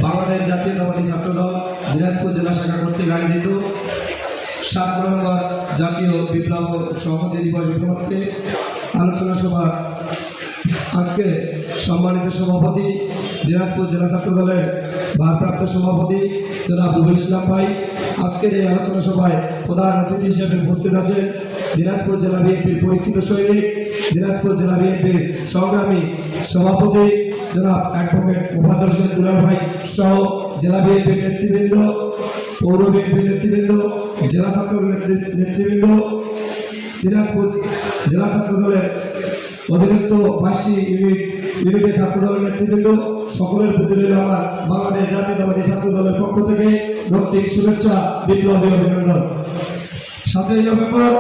বাংলাদেশ জাতীয়তাবাদী ছাত্রদল দিনাজপুর জেলা শাখা কর্তৃক আয়োজিত 7 নভেম্বর জাতীয় বিপ্লব সভাপতি দিবস উপলক্ষে আলোচনা সভা। আজকে সম্মানিত সভাপতি দিনাজপুর জেলা ছাত্রদলের ভারপ্রাপ্ত সভাপতি জনাব রুহুল ইসলাম ভাই আজকের এই আলোচনা সভায় প্রধান অতিথি হিসেবে উপস্থিত আছেন দিনাজপুর জেলা বিএনপির পরীক্ষিত সৈনিক, দিনাজপুর জেলা বিএনপির সংগ্রামী সভাপতি জনাব অ্যাডভোকেট মুফাজ্জল হোসেন দুলাল ভাই সহ জেলা বিএনপির নেতৃবৃন্দ, পৌর বিএনপির নেতৃবৃন্দ, জেলা ছাত্র নেতৃবৃন্দ, দিনাজপুর জেলা ছাত্রদলের অধীনস্থ 5টি ইউনিটের ছাত্রদলের নেতৃবৃন্দ, সকলের প্রতি রইল আমার বাংলাদেশ জাতীয়তাবাদী ছাত্রদলের পক্ষ থেকে রক্তিম শুভেচ্ছা, বিপ্লবী অভিনন্দন। 7ই নভেম্বর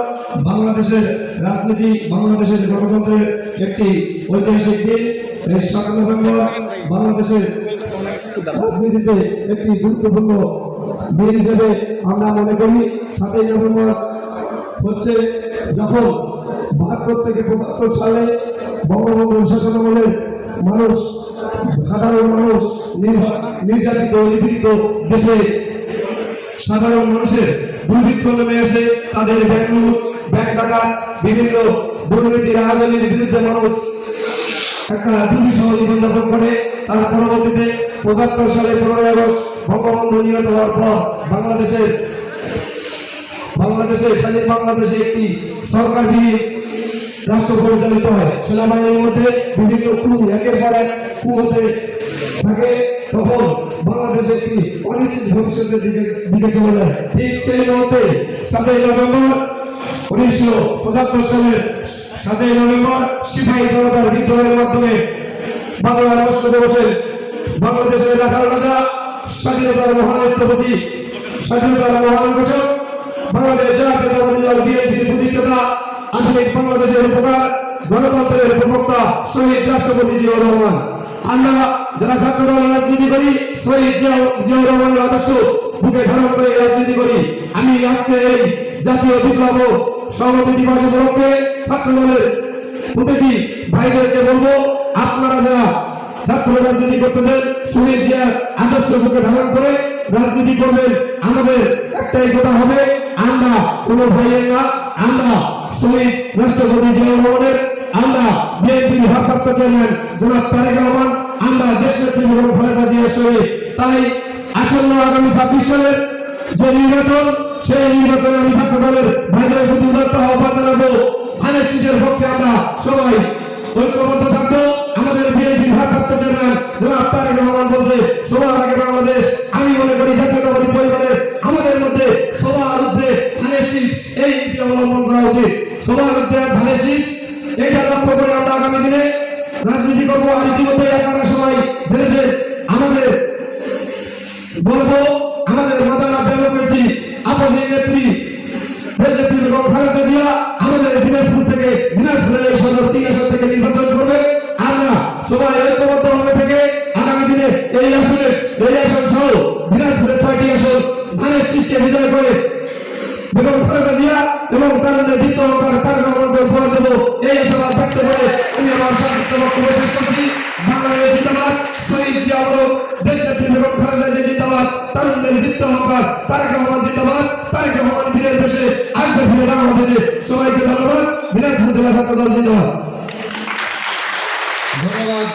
বাংলাদেশের রাজনীতি, বাংলাদেশের গণতন্ত্রের একটি ঐতিহাসিক দিন। এই 7 নভেম্বর বাংলাদেশের রাজনীতিতে একটি গুরুত্বপূর্ণ দিন হিসেবে আমরা মনে করি। 7ই নভেম্বর হচ্ছে যখন 72 থেকে 75 সালে বঙ্গবন্ধু শাসনামলে মানুষ, সাধারণ মানুষ নির্যাতিত নিপীড়িত দেশে সাধারণ মানুষের দুর্ভিক্ষ নেমে এসে তাদের ব্যাংক ডাকাত বিভিন্ন দুর্নীতি রাজনীতির বিরুদ্ধে মানুষ একটা দুর্বিষহ জীবনযাপন করে। তার পরবর্তীতে 75 সালে 15ই আগস্ট বঙ্গবন্ধু নিহত হওয়ার পর বাংলাদেশের স্বাধীন বাংলাদেশে একটি সরকারবিহীন রাষ্ট্র পরিচালিত হয়। সেনাবাহিনীর মধ্যে বিভিন্ন একের পর এক হতে থাকে। তখন বাংলাদেশ একটি অনিশ্চিত ভবিষ্যতের দিকে চলে যায়। ঠিক সেই মুহূর্তে 7ই নভেম্বর 1975 সালের 7ই নভেম্বর সিপাহী জনতার বিদ্রোহের মাধ্যমে বাংলার রাষ্ট্র দিবসে বাংলাদেশের রাখাল রাজা, স্বাধীনতার মহান স্থপতি, স্বাধীনতার মহান ঘোষক, বাংলাদেশ জাতীয়তাবাদী দল বিএনপির প্রতিষ্ঠাতা, আধুনিক বাংলাদেশের উপকার, গণতন্ত্রের প্রবক্তা শহীদ রাষ্ট্রপতি জিয়াউর রহমান। আমরা যারা ছাত্রদল রাজনীতি করি, শহীদ জিয়াউর রহমানের আদর্শ বুকে ধারণ করে রাজনীতি করি। আমি আজকে এই জাতীয় বিপ্লব সভাপতি দিবস উপলক্ষে ছাত্রদলের প্রতিটি ভাইদেরকে বলবো, আপনারা যারা ছাত্র রাজনীতি করতেছেন, শহীদ জিয়ার আদর্শ বুকে ধারণ করে রাজনীতি করবেন। আমাদের একটাই কথা হবে, আমরা কোনো ভাইয়ের না, আমরা শহীদ রাষ্ট্রপতি জিয়াউর রহমানের, আমরা বিএনপির ভারপ্রাপ্ত চেয়ারম্যান জনাব তারেক রহমান, আমরা দেশনেত্রী বেগম খালেদা জিয়ার শহীদ। তাই আসন্ন আগামী 26 সালের যে নির্বাচন, সেই নির্বাচনে আমি ছাত্রদলের ভাইদের প্রতি উদাত্ত আহ্বান জানাবো, ধানের শীষের পক্ষে আমরা সবাই ঐক্যবদ্ধ থাকবো। আমাদের বিএনপির ভারপ্রাপ্ত চেয়ারম্যান জনাব তারেক রহমান বলতে, সবার আগে বাংলাদেশ। আমি মনে করি জাতীয়তাবাদী পরিবারের আমাদের মধ্যে সবার ঊর্ধ্বে ধানের শীষ, এই নীতি অবলম্বন করা উচিত। সবার ঊর্ধ্বে ধানের শীষ, এটা লক্ষ্য করে আমরা আগামী দিনে রাজনীতি করবো। আর ইতিমধ্যে আপনারা সবাই জেনেছেন, আমাদের বলবো, আমাদের মাদারা ডেমোক্রেসি আপসের নেত্রী দেশনেত্রী বেগম খালেদা জিয়া আমাদের দিনাজপুর থেকে, দিনাজপুরের এই সদর 3 আসন থেকে নির্বাচন করবে। আমরা সবাই ঐক্যবদ্ধ ভাবে থেকে আগামী দিনে এই আসন সহ দিনাজপুরের 6টি আসন ধানের শীষকে বিজয় করে বেগম খালেদা জিয়া এবং তার নেতৃত্ব তারেক রহমানকে উপহার দেবো। এই আশাবাদ ব্যক্ত করে আমি আমার সংক্ষিপ্ত বক্তব্য শেষ করছি। বাংলাদেশ জিন্দাবাদ, শহীদ জিয়া অমর, দেশনেত্রী বেগম খালেদা জিয়া জিন্দাবাদ, তারুণ্যের নেতৃত্ব অহংকার, তারেক রহমান জিন্দাবাদ, তারেক রহমান বীরের দেশে আসবে ফিরে বাংলাদেশে। সবাইকে ধন্যবাদ। দিনাজপুর জেলা ছাত্রদল জিন্দাবাদ। ধন্যবাদ।